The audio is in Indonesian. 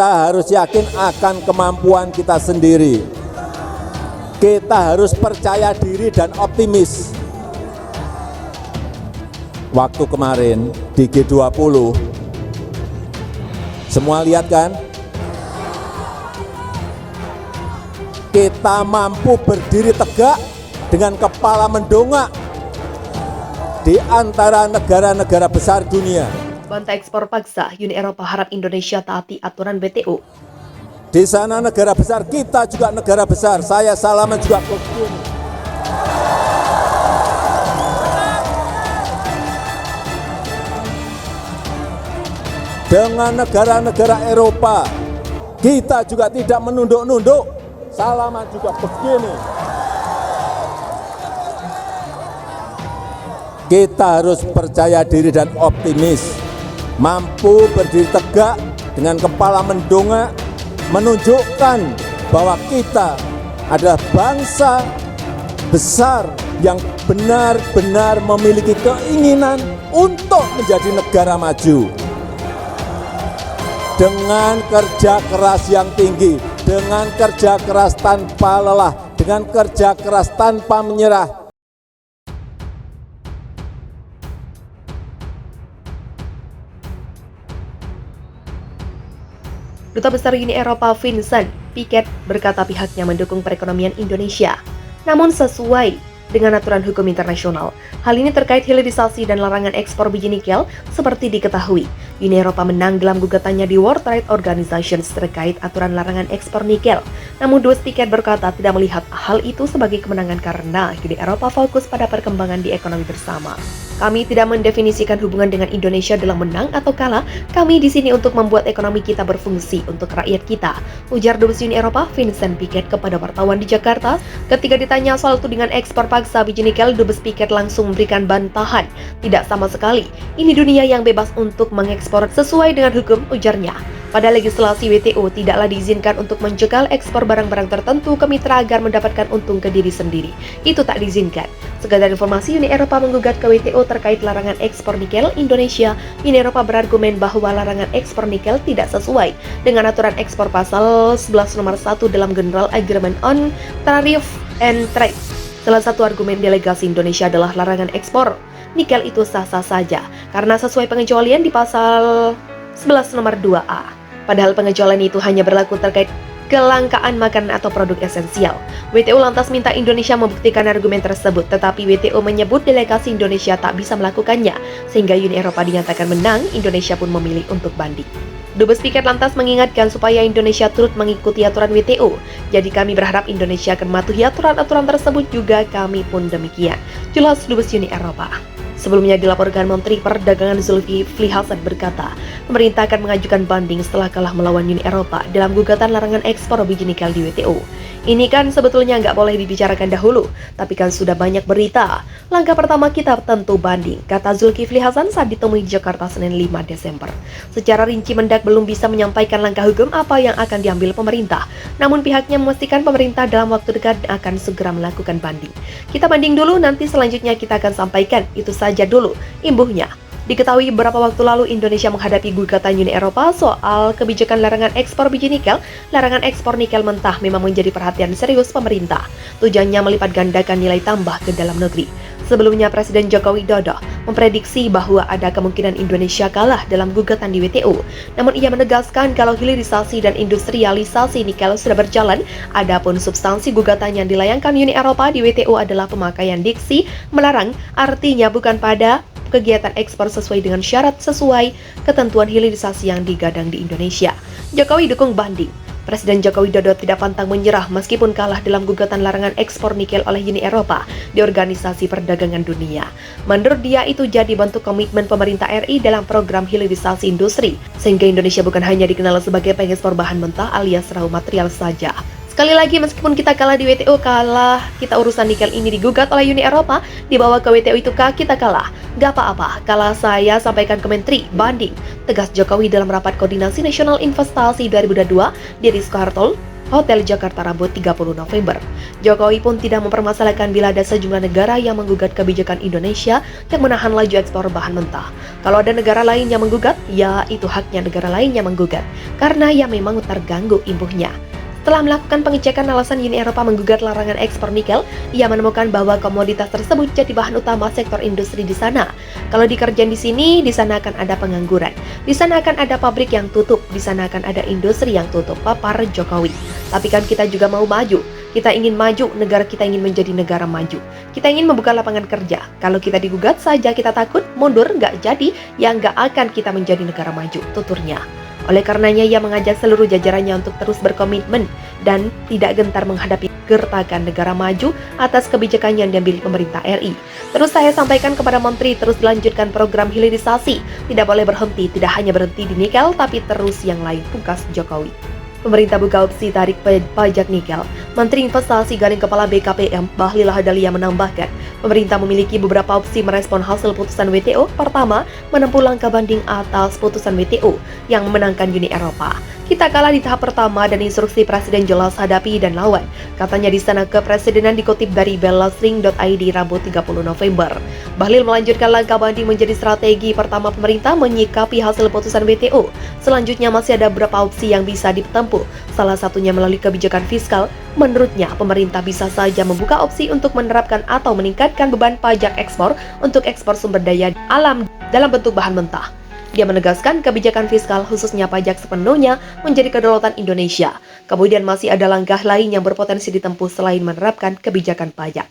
Kita harus yakin akan kemampuan kita sendiri. Kita harus percaya diri dan optimis. Waktu kemarin di G20, semua lihat kan? Kita mampu berdiri tegak dengan kepala mendongak di antara negara-negara besar dunia. Bantah ekspor paksa, Uni Eropa harap Indonesia taati aturan WTO. Di sana negara besar, kita juga negara besar. Saya salaman juga ke sini. Dengan negara-negara Eropa, kita juga tidak menunduk-nunduk. Salaman juga begini. Kita harus percaya diri dan optimis. Mampu berdiri tegak dengan kepala mendongak, menunjukkan bahwa kita adalah bangsa besar yang benar-benar memiliki keinginan untuk menjadi negara maju. Dengan kerja keras yang tinggi, dengan kerja keras tanpa lelah, dengan kerja keras tanpa menyerah. Duta Besar Uni Eropa Vincent Piquet berkata pihaknya mendukung perekonomian Indonesia, namun sesuai dengan aturan hukum internasional. Hal ini terkait hilirisasi dan larangan ekspor biji nikel. Seperti diketahui, Uni Eropa menang dalam gugatannya di World Trade Organization terkait aturan larangan ekspor nikel. Namun Dubes Piquet berkata tidak melihat hal itu sebagai kemenangan karena Uni Eropa fokus pada perkembangan di ekonomi bersama. Kami tidak mendefinisikan hubungan dengan Indonesia dalam menang atau kalah. Kami di sini untuk membuat ekonomi kita berfungsi untuk rakyat kita, ujar Dubes Uni Eropa Vincent Piquet kepada wartawan di Jakarta. Ketika ditanya soal tudingan ekspor paksa biji nikel, Dubes Piquet langsung memberikan bantahan. Tidak sama sekali. Ini dunia yang bebas untuk mengekspor sesuai dengan hukum, ujarnya. Pada legislasi WTO, tidaklah diizinkan untuk mencekal ekspor barang-barang tertentu ke mitra agar mendapatkan untung ke diri sendiri. Itu tak diizinkan. Sekedar informasi, Uni Eropa menggugat ke WTO terkait larangan ekspor nikel Indonesia. Uni Eropa berargumen bahwa larangan ekspor nikel tidak sesuai dengan aturan ekspor pasal 11 nomor 1 dalam General Agreement on Tariff and Trade. Salah satu argumen delegasi Indonesia adalah larangan ekspor nikel itu sah-sah saja karena sesuai pengecualian di pasal 11 nomor 2A. Padahal pengecualian itu hanya berlaku terkait kelangkaan makanan atau produk esensial. WTO lantas minta Indonesia membuktikan argumen tersebut, tetapi WTO menyebut delegasi Indonesia tak bisa melakukannya, sehingga Uni Eropa dinyatakan menang. Indonesia pun memilih untuk banding. Dubes Piquet lantas mengingatkan supaya Indonesia turut mengikuti aturan WTO. Jadi kami berharap Indonesia akan mematuhi aturan-aturan tersebut juga, kami pun demikian. Jelas Dubes Uni Eropa. Sebelumnya dilaporkan Menteri Perdagangan Zulkifli Hasan berkata, pemerintah akan mengajukan banding setelah kalah melawan Uni Eropa dalam gugatan larangan ekspor biji nikel di WTO. Ini kan sebetulnya nggak boleh dibicarakan dahulu, tapi kan sudah banyak berita. Langkah pertama kita tentu banding, kata Zulkifli Hasan saat ditemui di Jakarta Senin 5 Desember. Secara rinci Mendak belum bisa menyampaikan langkah hukum apa yang akan diambil pemerintah. Namun pihaknya memastikan pemerintah dalam waktu dekat akan segera melakukan banding. Kita banding dulu, nanti selanjutnya kita akan sampaikan, itu saja dulu, imbuhnya. Diketahui beberapa waktu lalu Indonesia menghadapi gugatan Uni Eropa soal kebijakan larangan ekspor biji nikel. Larangan ekspor nikel mentah memang menjadi perhatian serius pemerintah. Tujuannya melipat gandakan nilai tambah ke dalam negeri. Sebelumnya Presiden Joko Widodo memprediksi bahwa ada kemungkinan Indonesia kalah dalam gugatan di WTO. Namun ia menegaskan kalau hilirisasi dan industrialisasi nikel sudah berjalan. Adapun substansi gugatan yang dilayangkan Uni Eropa di WTO adalah pemakaian diksi melarang, artinya bukan pada kegiatan ekspor sesuai dengan syarat sesuai ketentuan hilirisasi yang digadang di Indonesia. Jokowi dukung banding. Presiden Joko Widodo tidak pantang menyerah meskipun kalah dalam gugatan larangan ekspor nikel oleh Uni Eropa di Organisasi Perdagangan Dunia. Menurut dia itu jadi bentuk komitmen pemerintah RI dalam program hilirisasi industri, sehingga Indonesia bukan hanya dikenal sebagai pengekspor bahan mentah alias raw material saja. Sekali lagi, meskipun kita kalah di WTO, kita urusan nikel ini digugat oleh Uni Eropa, dibawa ke WTO itu kita kalah. Gak apa-apa, kalah saya sampaikan ke Menteri, banding, tegas Jokowi dalam rapat koordinasi nasional investasi 2022 di Rizko Hartol Hotel Jakarta Rabu 30 November. Jokowi pun tidak mempermasalahkan bila ada sejumlah negara yang menggugat kebijakan Indonesia yang menahan laju ekspor bahan mentah. Kalau ada negara lain yang menggugat, ya itu haknya negara lain yang menggugat, karena ya memang terganggu imbuhnya. Setelah melakukan pengecekan alasan Uni Eropa menggugat larangan ekspor nikel, ia menemukan bahwa komoditas tersebut jadi bahan utama sektor industri di sana. Kalau dikerjain di sini, di sana akan ada pengangguran. Di sana akan ada pabrik yang tutup, di sana akan ada industri yang tutup, papar Jokowi. Tapi kan kita juga mau maju. Kita ingin maju, negara kita ingin menjadi negara maju. Kita ingin membuka lapangan kerja. Kalau kita digugat saja kita takut, mundur, nggak jadi, ya nggak akan kita menjadi negara maju, tuturnya. Oleh karenanya, ia mengajak seluruh jajarannya untuk terus berkomitmen dan tidak gentar menghadapi gertakan negara maju atas kebijakan yang diambil pemerintah RI. Terus saya sampaikan kepada Menteri, terus dilanjutkan program hilirisasi. Tidak boleh berhenti, tidak hanya berhenti di nikel, tapi terus yang lain, pungkas Jokowi. Pemerintah buka opsi tarik pajak nikel. Menteri Investasi Garing Kepala BKPM, Bahlil Lahadalia menambahkan, pemerintah memiliki beberapa opsi merespon hasil putusan WTO. Pertama, menempuh langkah banding atas putusan WTO yang memenangkan Uni Eropa. Kita kalah di tahap pertama dan instruksi Presiden jelas hadapi dan lawan. Katanya di sana kepresidenan dikutip dari bellasring.id Rabu 30 November. Bahlil melanjutkan langkah banding menjadi strategi pertama pemerintah menyikapi hasil putusan WTO. Selanjutnya masih ada beberapa opsi yang bisa ditempuh. Salah satunya melalui kebijakan fiskal. Menurutnya, pemerintah bisa saja membuka opsi untuk menerapkan atau meningkatkan beban pajak ekspor untuk ekspor sumber daya alam dalam bentuk bahan mentah. Dia menegaskan kebijakan fiskal khususnya pajak sepenuhnya menjadi kedaulatan Indonesia. Kemudian masih ada langkah lain yang berpotensi ditempuh selain menerapkan kebijakan pajak.